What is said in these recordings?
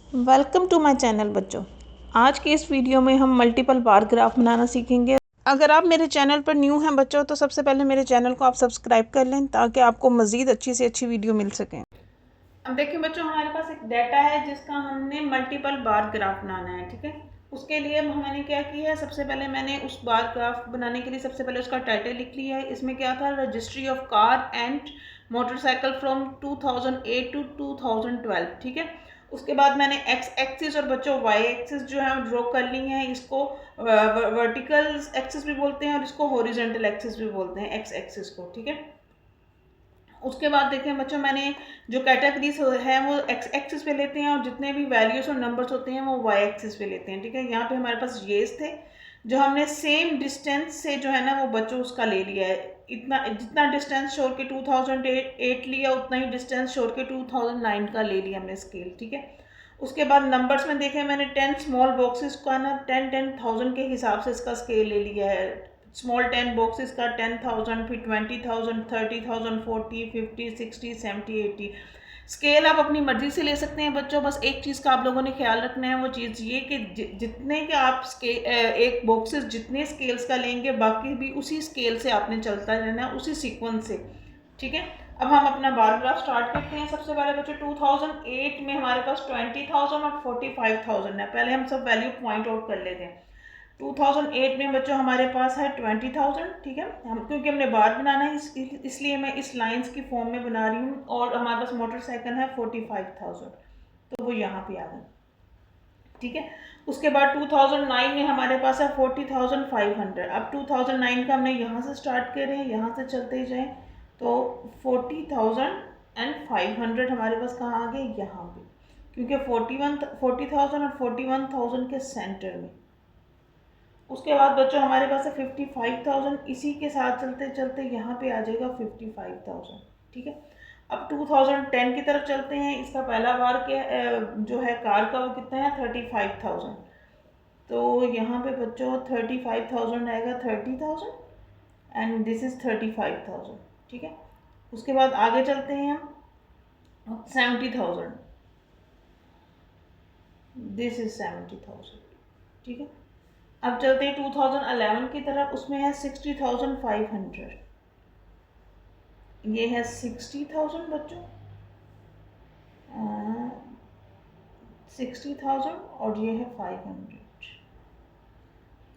Welcome to my channel बच्चों। आज की इस वीडियो में हम मल्टीपल बार ग्राफ बनाना सीखेंगे। अगर आप मेरे चैनल पर न्यू हैं बच्चों तो सबसे पहले मेरे चैनल को आप सब्सक्राइब कर लें ताकि आपको मज़ीद अच्छी से अच्छी वीडियो मिल सकें। अब देखिए बच्चों, हमारे पास एक डाटा है जिसका हमने मल्टीपल बार ग्राफ बनाना है। ठीक है, उसके लिए मैंने क्या किया है, सबसे पहले मैंने उस बार ग्राफ बनाने के लिए सबसे पहले उसका टाइटल लिख लिया है। इसमें क्या था, registry of car and motorcycle from 2008 to 2012। ठीक है, उसके बाद मैंने एक्स एक्सिस और बच्चों वाई एक्सिस जो है ड्रॉ कर ली है। इसको वर्टिकल एक्सिस भी बोलते हैं और इसको हॉरिजॉन्टल एक्सिस भी बोलते हैं, एक्स एक्सिस को। ठीक है, उसके बाद देखें बच्चों, मैंने जो कैटेगरीज है वो एक्स एक्सिस पे लेते हैं और जितने भी वैल्यूज और नंबर्स होते हैं वो वाई एक्सिस पे लेते हैं। ठीक है, यहाँ पे हमारे पास येस थे जो हमने सेम डिस्टेंस से जो है ना वो बच्चों उसका ले लिया है। इतना जितना डिस्टेंस छोड़ के 2008 लिया उतना ही डिस्टेंस छोड़ के 2009 का ले लिया हमने स्केल। ठीक है, उसके बाद नंबर्स में देखें मैंने 10 स्मॉल बॉक्सेस का ना 10,000 के हिसाब से इसका स्केल ले लिया है। स्मॉल 10 बॉक्सेस का 10,000, फिर 20,000, 30,000, 40, 50, 60, 70, 80। स्केल आप अपनी मर्जी से ले सकते हैं बच्चों। बस एक चीज़ का आप लोगों ने ख्याल रखना है, वो चीज़ ये कि जितने के आप एक बॉक्सेस जितने स्केल्स का लेंगे बाकी भी उसी स्केल से आपने चलता रहना है, उसी सीक्वेंस से। ठीक है, अब हम अपना बार ग्राफ स्टार्ट करते हैं। सबसे पहले बच्चों 2008 में हमारे पास 20,000 और 45,000 है। पहले हम सब वैल्यू पॉइंट आउट कर लेते हैं। 2008 में बच्चों हमारे पास है 20,000। ठीक है, हम क्योंकि हमने बार बनाना है इसलिए मैं इस लाइंस की फॉर्म में बना रही हूँ। और हमारे पास मोटरसाइकिल है 45,000, तो वो यहाँ पे आ गई। ठीक है, उसके बाद 2009 में हमारे पास है 40,500। अब 2009 का हमने यहाँ से स्टार्ट करें, यहाँ से चलते जाएं तो 40,500 हमारे पास कहाँ आ गए, यहाँ पे, क्योंकि 40,000 और 41,000 के सेंटर में। उसके बाद बच्चों हमारे पास है 55,000, इसी के साथ चलते चलते यहाँ पे आ जाएगा 55,000। ठीक है, अब 2010 की तरफ चलते हैं। इसका पहला बार के जो है कार का वो कितना है, 35,000। तो यहाँ पे बच्चों 35,000 आएगा, 30,000 एंड दिस इज़ 35,000। ठीक है, उसके बाद आगे चलते हैं हम 70,000, दिस इज़ 70,000। ठीक है, अब चलते हैं 2011 की तरफ, उसमें है 60,500। ये है 60,000 बच्चों, 60,000 और ये है 500।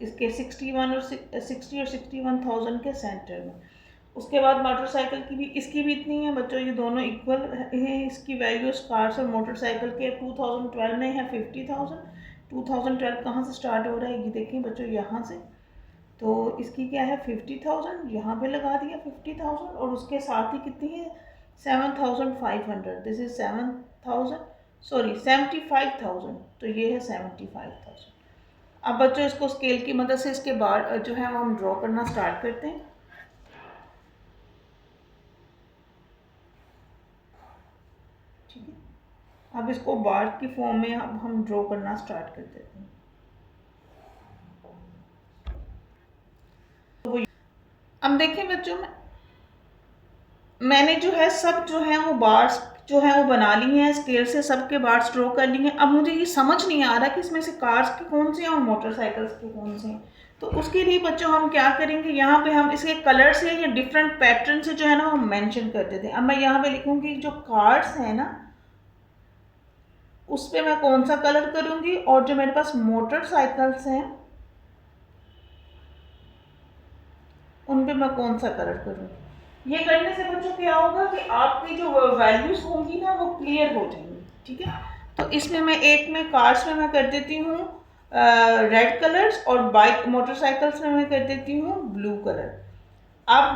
इसके 61 और 60 और 61,000 के सेंटर में। उसके बाद मोटरसाइकिल की भी, इसकी भी इतनी है बच्चों, ये दोनों इक्वल हैं। इसकी वैल्यूज कार्स और मोटरसाइकिल के 2012 में है 50,000। 2012 कहाँ से स्टार्ट हो रहा है ये देखिए बच्चों, यहाँ से। तो इसकी क्या है 50,000, यहाँ पे लगा दिया 50,000 और उसके साथ ही कितनी है 7,500। दिस इज 7,000, सॉरी 75,000, तो ये है 75,000। अब बच्चों इसको स्केल की मदद से इसके बार जो है हम ड्रॉ करना स्टार्ट करते हैं। ठीक है, अब इसको बार की फॉर्म में हम ड्रॉ करना स्टार्ट कर देते हैं। तो अब देखिए बच्चों, मैंने जो है सब जो है वो बार्स जो है वो बना ली हैं, स्केल से सबके बार्स ड्रॉ कर लिए हैं। अब मुझे ये समझ नहीं आ रहा कि इसमें से कार्स के कौन से हैं और मोटरसाइकिल्स के कौन से हैं। तो उसके लिए बच्चों हम क्या करेंगे, यहाँ पे हम इसके कलर से या डिफरेंट पैटर्न से जो है ना वो मेंशन कर देते हैं। अब मैं यहाँ पे लिखूँगी जो कार्स है ना उस पर मैं कौन सा कलर करूँगी, और जो मेरे पास मोटरसाइकिल्स हैं उन पर मैं कौन सा कलर करूँगी। ये करने से बच्चों क्या होगा कि आपकी जो वैल्यूज होंगी ना वो क्लियर हो जाएंगी। ठीक है, तो इसमें मैं एक में कार्स में मैं कर देती हूँ रेड कलर्स और बाइक मोटरसाइकिल्स में मैं कर देती हूँ ब्लू कलर। अब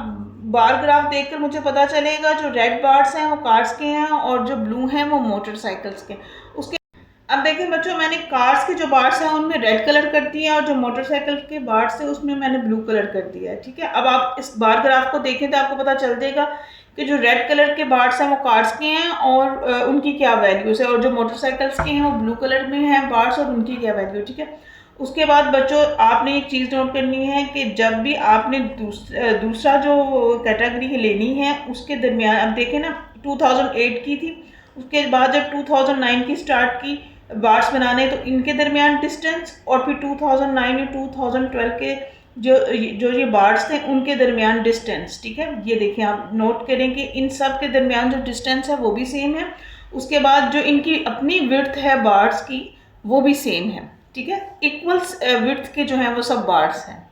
बार ग्राफ देखकर मुझे पता चलेगा जो रेड बार्स हैं वो कार्स के हैं और जो ब्लू हैं वो मोटरसाइकिल्स के। उसके अब देखिए बच्चों, मैंने कार्स के जो बार्स हैं उनमें रेड कलर कर दिया और जो मोटरसाइकिल के बार्स हैं उसमें मैंने ब्लू कलर कर दिया है। ठीक है, अब आप इस बार ग्राफ को देखें तो आपको पता चल जाएगा कि जो रेड कलर के बार्स हैं वो कार्स के हैं और उनकी क्या वैल्यूज है, और जो मोटरसाइकिल्स के हैं वो ब्लू कलर में हैं बार्स और उनकी क्या वैल्यू। ठीक है, उसके बाद बच्चों आपने एक चीज़ नोट करनी है कि जब भी आपने दूसरा जो कैटेगरी लेनी है उसके दरमियान, अब देखें ना 2008 की थी, उसके बाद जब 2009 की स्टार्ट की बार्स बनाने, तो इनके दरमियान डिस्टेंस, और फिर 2009 या 2012 के जो ये बार्स थे उनके दरमियान डिस्टेंस। ठीक है, ये देखिए आप नोट करें कि इन सब के दरमियान जो डिस्टेंस है वो भी सेम है। उसके बाद जो इनकी अपनी विड्थ है बार्स की वो भी सेम है। ठीक है, इक्वल विड्थ के जो हैं वो सब बार्स हैं।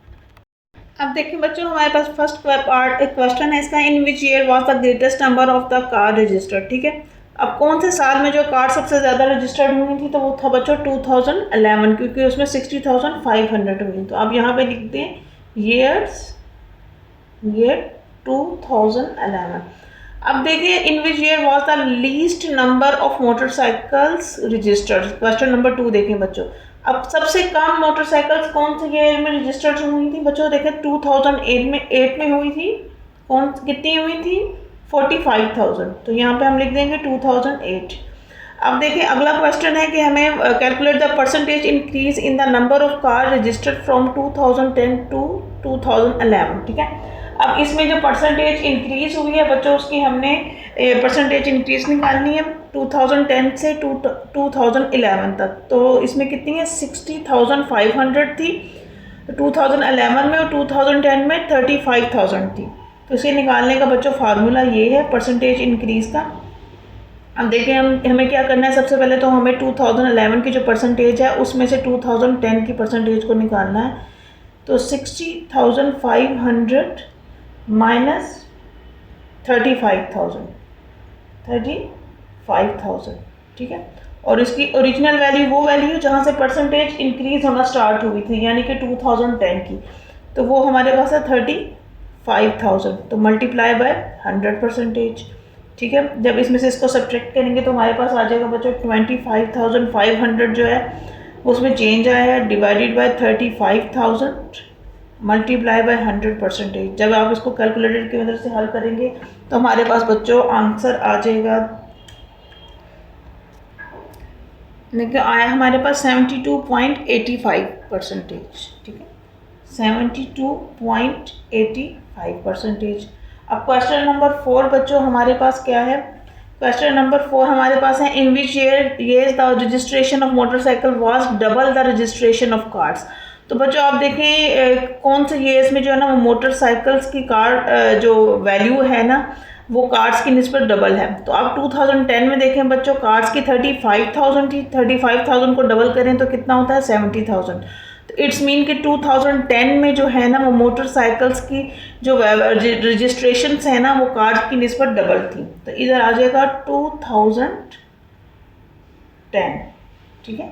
अब देखिए बच्चों, हमारे पास फर्स्ट पार्ट एक क्वेश्चन है इसका, in which year was the greatest number of the car registered. ठीक है, अब कौन से साल में जो कार सबसे ज़्यादा रजिस्टर्ड हुई थी, तो वो था बच्चों 2011, क्योंकि उसमें 60,500 हुई। तो आप यहाँ पे लिख दें ईयर 2011। अब देखिए, in which year was the least number of motorcycles registered. Question number 2 देखें बच्चों, अब सबसे कम मोटरसाइकिल्स कौन से ईयर में रजिस्टर्ड हुई थी बच्चों? देखें 2008 में हुई थी। कौन कितनी हुई थी? 45,000। तो यहाँ पे हम लिख देंगे 2008। अब देखिए अगला क्वेश्चन है कि हमें calculate the percentage increase in the number of car registered from 2010 to 2011। ठीक है, अब इसमें जो परसेंटेज इंक्रीज हुई है बच्चों, उसकी हमने परसेंटेज इंक्रीज निकालनी है 2010 से 2011 तक। तो इसमें कितनी है? 60,500 थी 2011 में, और 2010 में 35,000 थी। तो इसे निकालने का बच्चों फार्मूला ये है परसेंटेज इंक्रीज का। अब देखें हमें क्या करना है। सबसे पहले तो हमें 2011 की जो परसेंटेज है उसमें से 2010 की परसेंटेज को निकालना है। तो 60,500 माइनस 35,000। ठीक है, और इसकी ओरिजिनल वैल्यू वो वैल्यू जहाँ से परसेंटेज इंक्रीज होना स्टार्ट हुई थी, यानी कि 2010 की, तो वो हमारे पास है 35,000। तो मल्टीप्लाई बाय 100%। ठीक है, जब इसमें से इसको सब्ट्रैक्ट करेंगे तो हमारे पास आ जाएगा बच्चों 25,500 जो है उसमें चेंज आया है, डिवाइडेड बाय 35,000 मल्टीप्लाई बाय 100%। जब आप इसको कैलकुलेटर की मदद से हल करेंगे तो हमारे पास बच्चों आंसर आ जाएगा, देखिए आया हमारे पास 72.85%। ठीक है, 72.85%। अब क्वेश्चन नंबर 4 बच्चों हमारे पास क्या है? क्वेश्चन नंबर 4 हमारे पास है, in which year the registration of motorcycle was double the registration of cars. तो बच्चों आप देखें कौन से ईयर्स में जो है ना वो मोटरसाइकिल्स की कार जो वैल्यू है ना वो कार्स की निस्बत डबल है। तो आप 2010 में देखें बच्चों, कार्स की 35,000 थी, 35,000 को डबल करें तो कितना होता है? 70,000। तो इट्स मीन कि 2010 में जो है ना वो मोटरसाइकिल्स की जो रजिस्ट्रेशन है ना वो कार्स की निस्बत डबल थी। तो इधर आ जाएगा 2010। ठीक है,